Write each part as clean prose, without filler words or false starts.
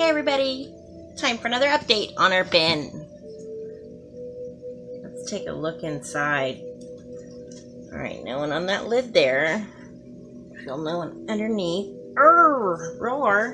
Hey everybody, time for another update on our bin. Let's take a look inside. Alright, no one on that lid there. Feel no one underneath. Roar!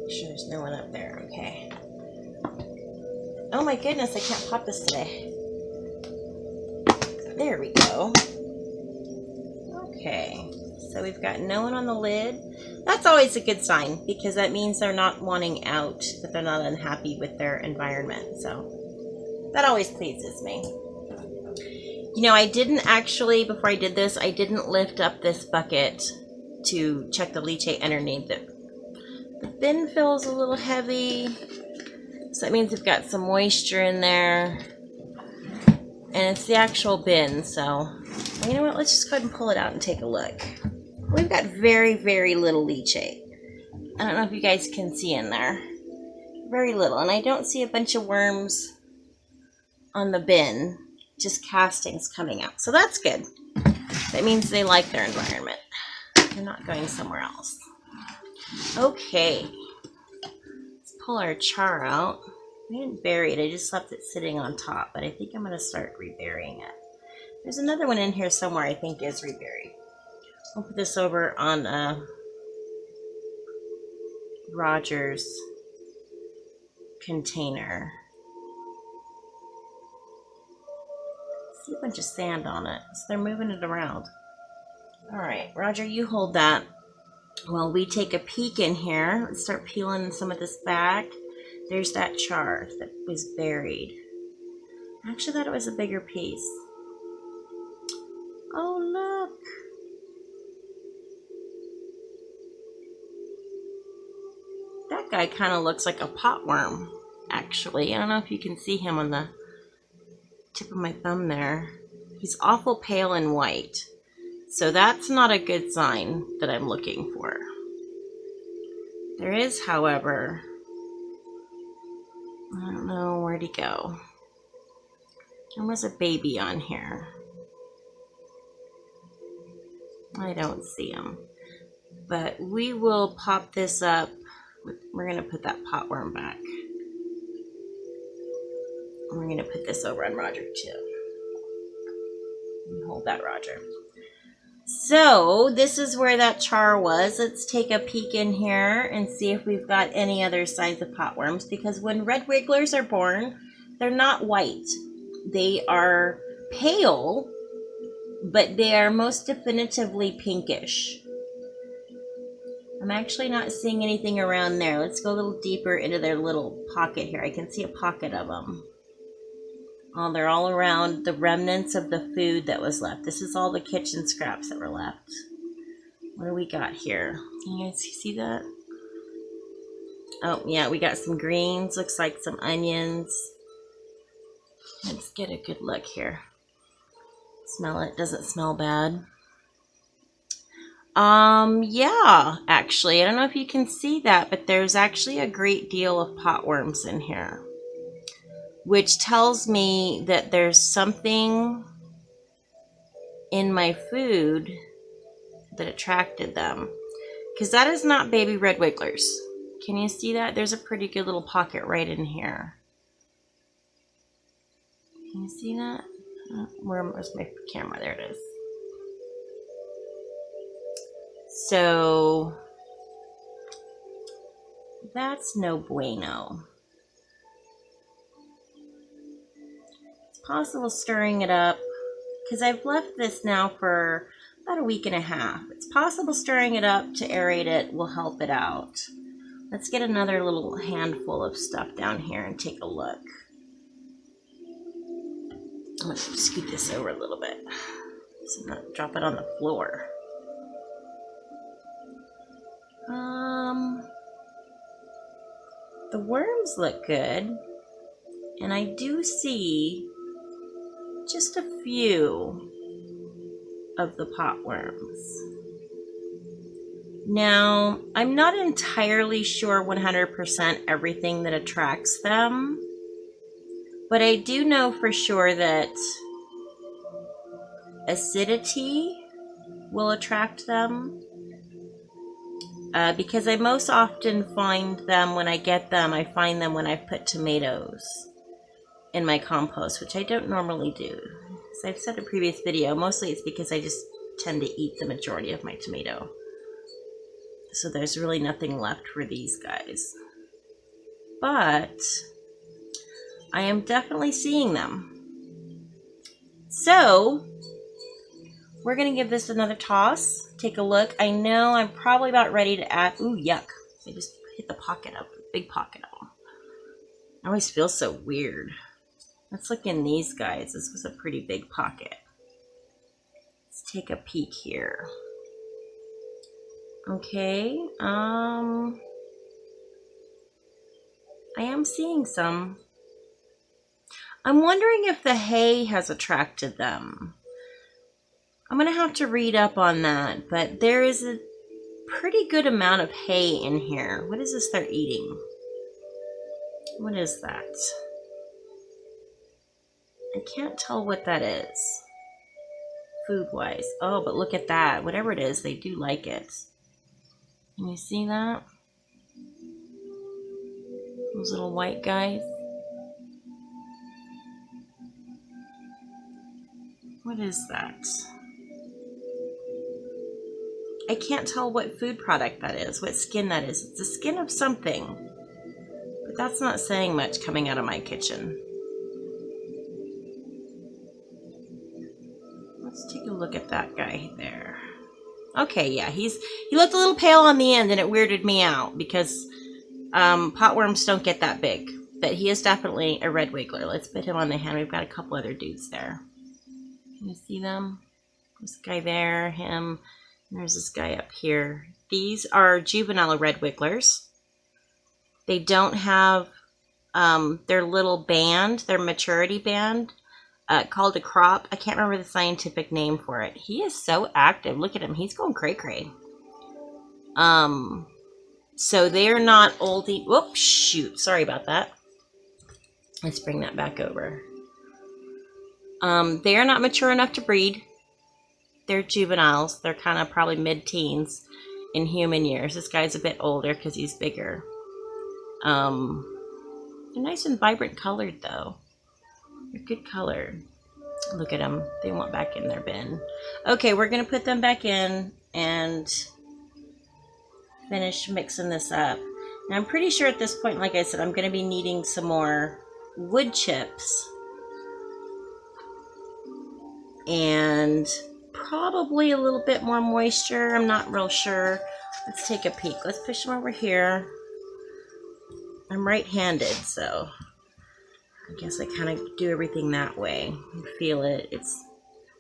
Sure there's no one up there, okay. Oh my goodness, I can't pop this today. There we go. Okay, so we've got no one on the lid. That's always a good sign because that means they're not wanting out, that they're not unhappy with their environment. So that always pleases me. You know, I didn't actually, before I did this, I didn't lift up this bucket to check the leachate underneath. The bin feels a little heavy, so that means we've got some moisture in there. And it's the actual bin, so well, you know what, let's just go ahead and pull it out and take a look. We've got very, very little leachate. I don't know if you guys can see in there. Very little, and I don't see a bunch of worms on the bin, just castings coming out. So that's good. That means they like their environment. They're not going somewhere else. Okay, let's pull our char out. I didn't bury it, I just left it sitting on top, but I think I'm going to start reburying it. There's another one in here somewhere I think is reburied. I'll put this over on Roger's container. See a bunch of sand on it, so they're moving it around. Alright, Roger, you hold that while we take a peek in here. Let's start peeling some of this back. There's that char that was buried. I actually thought it was a bigger piece. Oh, look. That guy kind of looks like a potworm, actually. I don't know if you can see him on the tip of my thumb there. He's awful pale and white. So that's not a good sign that I'm looking for. There is, however, I don't know where'd he go. There was a baby on here. I don't see him. But we will pop this up. We're going to put that potworm back. We're going to put this over on Roger too. Hold that, Roger. So this is where that char was. Let's take a peek in here and see if we've got any other signs of potworms, because when red wigglers are born, they're not white. They are pale, but they are most definitively pinkish. I'm actually not seeing anything around there. Let's go a little deeper into their little pocket here. I can see a pocket of them. Oh, they're all around the remnants of the food that was left. This is all the kitchen scraps that were left. What do we got here? Can you guys see that? Oh, yeah, we got some greens. Looks like some onions. Let's get a good look here. Smell it. Doesn't smell bad. Yeah, actually, I don't know if you can see that, but there's actually a great deal of potworms in here, which tells me that there's something in my food that attracted them, because that is not baby red wigglers. Can you see that? There's a pretty good little pocket right in here. Can you see that? Where's my camera? There it is. So that's no bueno. It's possible stirring it up, because I've left this now for about a week and a half. It's possible stirring it up to aerate it will help it out. Let's get another little handful of stuff down here and take a look. I'm going to scoot this over a little bit so I'm not drop it on the floor. The worms look good, and I do see just a few of the potworms. Now, I'm not entirely sure 100% everything that attracts them, but I do know for sure that acidity will attract them. because I most often find them when I get them. I find them when I've put tomatoes in my compost, which I don't normally do. As I've said in a previous video, mostly it's because I just tend to eat the majority of my tomato. So there's really nothing left for these guys. But I am definitely seeing them. So we're going to give this another toss. Take a look. I know I'm probably about ready to add... Ooh, yuck. I just hit the pocket up. Big pocket up. I always feel so weird. Let's look in these guys. This was a pretty big pocket. Let's take a peek here. Okay. I am seeing some. I'm wondering if the hay has attracted them. I'm going to have to read up on that, but there is a pretty good amount of hay in here. What is this they're eating? What is that? I can't tell what that is, food-wise. Oh, but look at that. Whatever it is, they do like it. Can you see that? Those little white guys. What is that? I can't tell what food product that is, what skin that is. It's the skin of something, but that's not saying much coming out of my kitchen. Let's take a look at that guy there. Okay, yeah, he looked a little pale on the end, and it weirded me out because potworms don't get that big, but he is definitely a red wiggler. Let's put him on the hand. We've got a couple other dudes there. Can you see them? This guy there, him. There's this guy up here. These are juvenile red wigglers. They don't have their little band, their maturity band, called a crop. I can't remember the scientific name for it. He is so active. Look at him. He's going cray-cray. So they're not oldie. Whoops, shoot. Sorry about that. Let's bring that back over. They are not mature enough to breed. They're juveniles. They're kind of probably mid-teens in human years. This guy's a bit older because he's bigger. They're nice and vibrant colored, though. They're good colored. Look at them. They went back in their bin. Okay, we're going to put them back in and finish mixing this up. Now, I'm pretty sure at this point, like I said, I'm going to be needing some more wood chips. And probably a little bit more moisture. I'm not real sure. Let's take a peek. Let's push them over here. I'm right-handed, so I guess I kind of do everything that way. I feel it. It's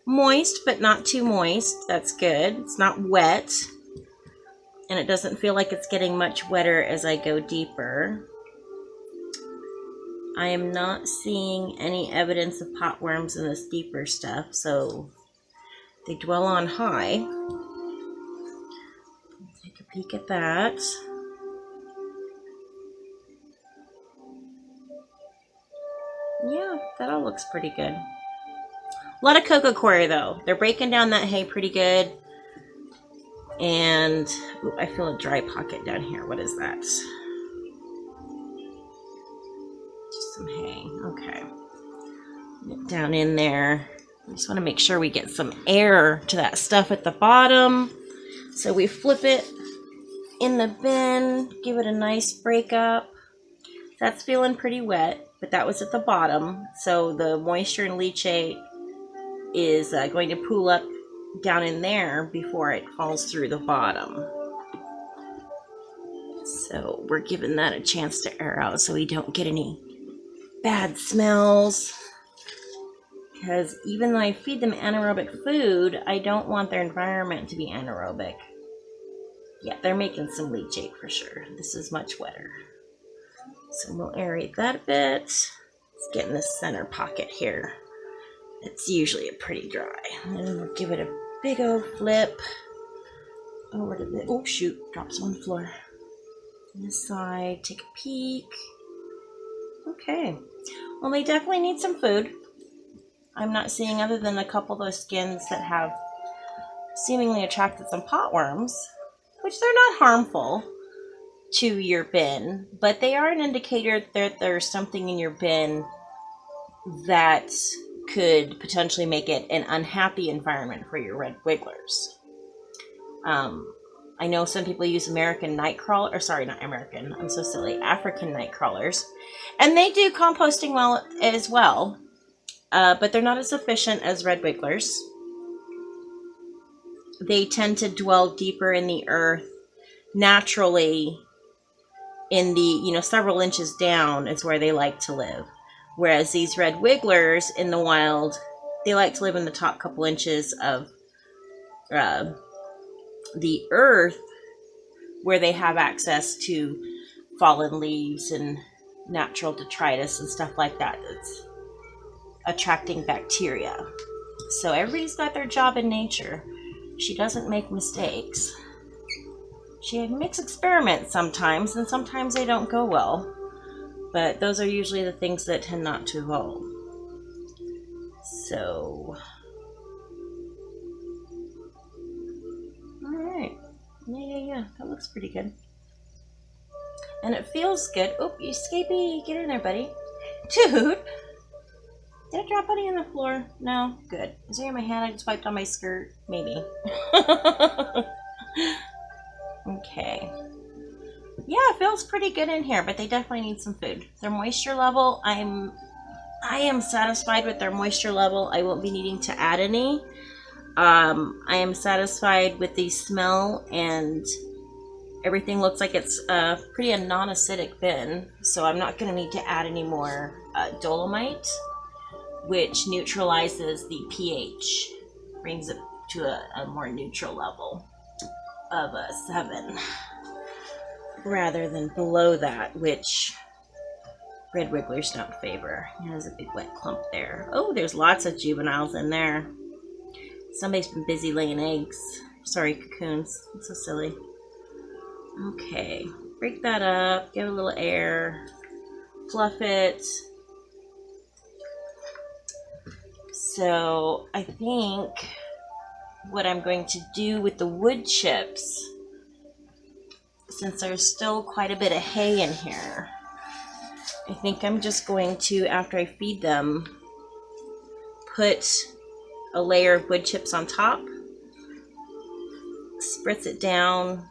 moist, but not too moist. That's good. It's not wet. And it doesn't feel like it's getting much wetter as I go deeper. I am not seeing any evidence of potworms in this deeper stuff, so they dwell on high. Take a peek at that. Yeah, that all looks pretty good. A lot of cocoa coir though. They're breaking down that hay pretty good. And ooh, I feel a dry pocket down here. What is that? Just some hay. Okay. Get down in there. We just want to make sure we get some air to that stuff at the bottom. So we flip it in the bin, give it a nice break up. That's feeling pretty wet, but that was at the bottom. So the moisture and leachate is going to pool up down in there before it falls through the bottom. So we're giving that a chance to air out so we don't get any bad smells. Because even though I feed them anaerobic food, I don't want their environment to be anaerobic. Yeah, they're making some leachate for sure. This is much wetter. So we'll aerate that a bit. Let's get in the center pocket here. It's usually pretty dry. And then we'll give it a big old flip over to the, oh shoot, drops on the floor. This side, take a peek. Okay, well they definitely need some food. I'm not seeing other than a couple of those skins that have seemingly attracted some potworms. which they're not harmful to your bin, but they are an indicator that there's something in your bin that could potentially make it an unhappy environment for your red wigglers. I know some people use American night crawler, or sorry, not American, I'm so silly, African night crawlers, and they do composting well as well, but they're not as efficient as red wigglers. They tend to dwell deeper in the earth naturally. In the, several inches down is where they like to live. Whereas these red wigglers in the wild, they like to live in the top couple inches of the earth, where they have access to fallen leaves and natural detritus and stuff like that that's attracting bacteria. So everybody's got their job in nature. She doesn't make mistakes. She makes experiments sometimes, and sometimes they don't go well. But those are usually the things that tend not to evolve. So, alright. Yeah. That looks pretty good. And it feels good. Oh, you escapee. Get in there, buddy. Dude! Did I drop any on the floor? No? Good. Is there in my hand? I just wiped on my skirt? Maybe. Okay. Yeah, it feels pretty good in here, but they definitely need some food. Their moisture level, I am satisfied with their moisture level. I won't be needing to add any. I am satisfied with the smell, and everything looks like it's pretty a non-acidic bin, so I'm not going to need to add any more dolomite, which neutralizes the pH, brings it to a more neutral level of a 7 rather than below that, which red wigglers don't favor. There's a big wet clump there. Oh, there's lots of juveniles in there. Somebody's been busy laying eggs. Sorry, cocoons. I'm so silly. Okay, break that up, give it a little air, fluff it. So I think what I'm going to do with the wood chips, since there's still quite a bit of hay in here, I think I'm just going to, after I feed them, put a layer of wood chips on top, spritz it down,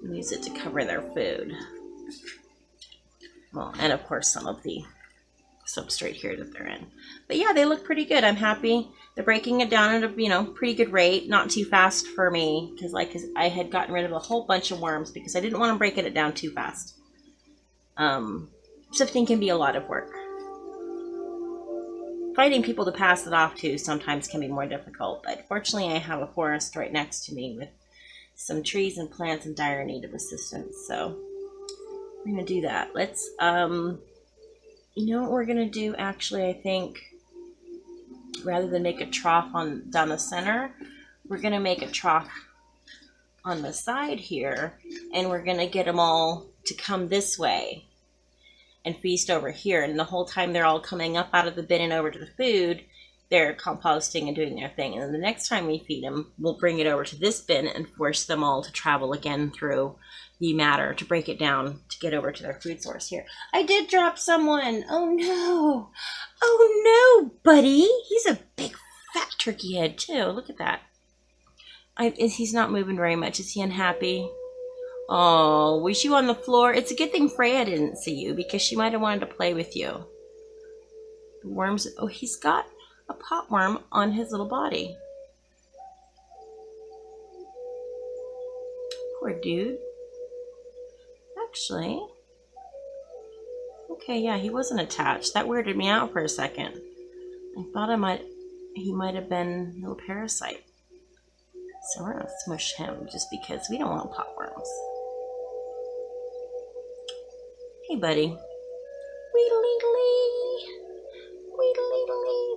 and use it to cover their food. Well, and of course some of the substrate here that they're in. But yeah, they look pretty good. I'm happy. They're breaking it down at a pretty good rate, not too fast for me, because I had gotten rid of a whole bunch of worms because I didn't want to break it down too fast. Sifting can be a lot of work. Finding people to pass it off to sometimes can be more difficult, but fortunately I have a forest right next to me with some trees and plants in dire need of assistance, so I'm going to do that. Let's, you know what we're going to do, actually, I think, rather than make a trough down the center, we're going to make a trough on the side here, and we're going to get them all to come this way and feast over here. And the whole time they're all coming up out of the bin and over to the food, they're composting and doing their thing. And then the next time we feed them, we'll bring it over to this bin and force them all to travel again through the matter to break it down to get over to their food source here. I did drop someone. Oh no. Oh no, buddy. He's a big fat turkey head too. Look at that. He's not moving very much. Is he unhappy? Oh, was you on the floor? It's a good thing Freya didn't see you, because she might have wanted to play with you. The worms. Oh, he's got a potworm on his little body. Poor dude. Actually, okay, yeah, he wasn't attached. That weirded me out for a second. I thought he might have been a little parasite. So we're gonna smush him just because we don't want potworms. Hey, buddy. Weedly.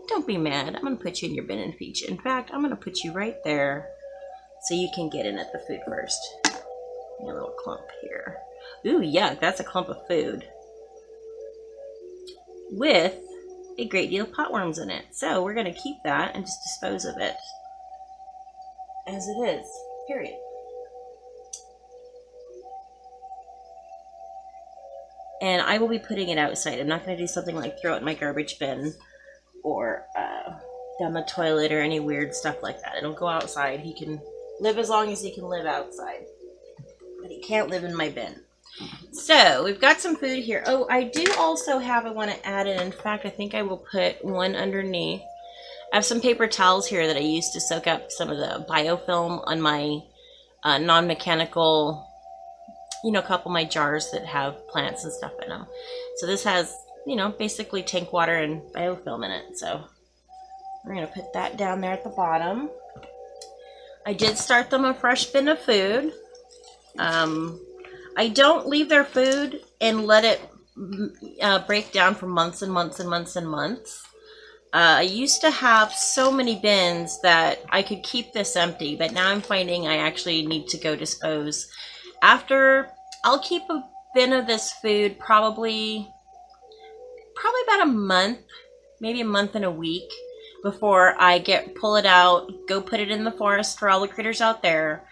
Don't be mad. I'm gonna put you in your bin and feed you. In fact, I'm gonna put you right there so you can get in at the food first. A little clump here. Ooh, yuck, that's a clump of food with a great deal of potworms in it. So we're going to keep that and just dispose of it as it is, period. And I will be putting it outside. I'm not going to do something like throw it in my garbage bin or down the toilet or any weird stuff like that. It'll go outside. He can live as long as he can live outside. But he can't live in my bin. So we've got some food here. Oh, I do also have, I want to add in. In fact, I think I will put one underneath. I have some paper towels here that I used to soak up some of the biofilm on my non-mechanical, you know, a couple of my jars that have plants and stuff in them. So this has, you know, basically tank water and biofilm in it. So we're going to put that down there at the bottom. I did start them a fresh bin of food. I don't leave their food and let it break down for months and months and months and months. I used to have so many bins that I could keep this empty, but now I'm finding I actually need to go dispose. I'll keep a bin of this food probably about a month, maybe a month and a week before I pull it out, go put it in the forest for all the critters out there,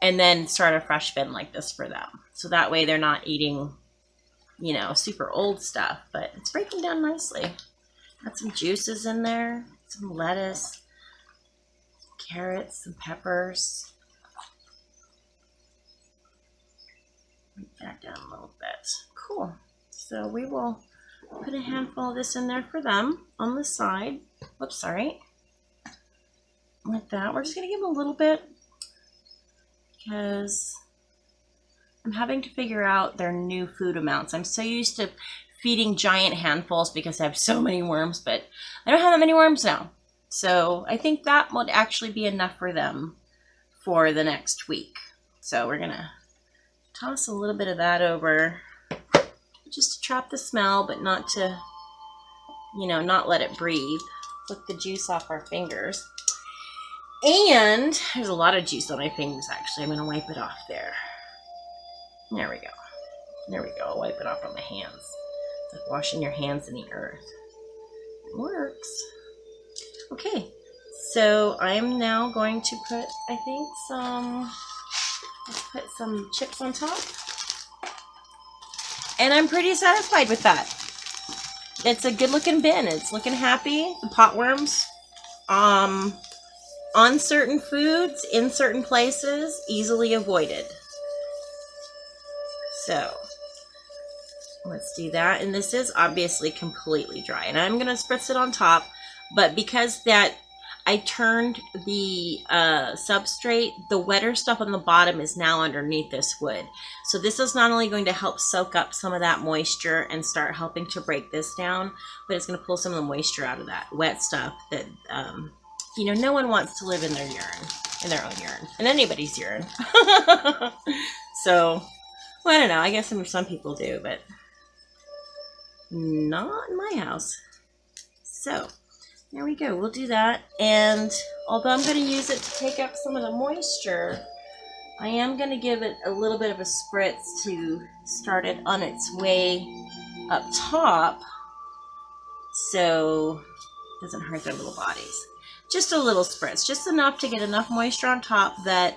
and then start a fresh bin like this for them. So that way they're not eating, you know, super old stuff, but it's breaking down nicely. Got some juices in there, some lettuce, carrots, some peppers. Break that down a little bit. Cool. So we will put a handful of this in there for them on the side. Whoops, sorry. Like that. We're just going to give them a little bit because I'm having to figure out their new food amounts. I'm so used to feeding giant handfuls because I have so many worms, but I don't have that many worms now. So I think that would actually be enough for them for the next week. So we're going to toss a little bit of that over just to trap the smell, but not to, you know, not let it breathe. Flick the juice off our fingers. And there's a lot of juice on my fingers, actually. I'm going to wipe it off there. There we go. There we go. I'll wipe it off on my hands. It's like washing your hands in the earth. It works. Okay. So I'm now going to put, I think, let's put some chips on top. And I'm pretty satisfied with that. It's a good looking bin. It's looking happy. The potworms, on certain foods, in certain places, easily avoided. So let's do that. And this is obviously completely dry. And I'm going to spritz it on top. But because that I turned the substrate, the wetter stuff on the bottom is now underneath this wood. So this is not only going to help soak up some of that moisture and start helping to break this down, but it's going to pull some of the moisture out of that wet stuff that, you know, no one wants to live in their urine, in their own urine, in anybody's urine. So, well, I don't know. I guess some people do, but not in my house. So there we go. We'll do that. And although I'm going to use it to take up some of the moisture, I am going to give it a little bit of a spritz to start it on its way up top so it doesn't hurt their little bodies. Just a little spritz, just enough to get enough moisture on top that,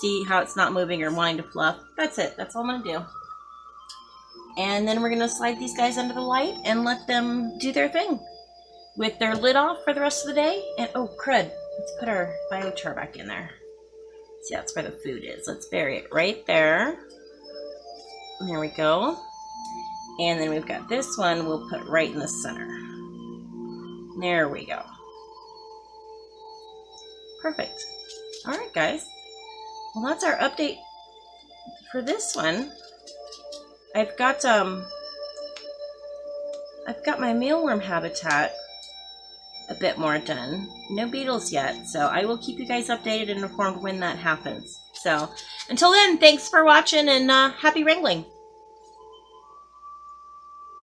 see how it's not moving or wanting to fluff. That's it. That's all I'm going to do. And then we're going to slide these guys under the light and let them do their thing with their lid off for the rest of the day. And oh crud, let's put our biochar back in there. See, that's where the food is. Let's bury it right there. There we go. And then we've got this one we'll put right in the center. There we go. Perfect. All right, guys. Well, that's our update for this one. I've got my mealworm habitat a bit more done. No beetles yet, so I will keep you guys updated and informed when that happens. So until then, thanks for watching and happy wrangling.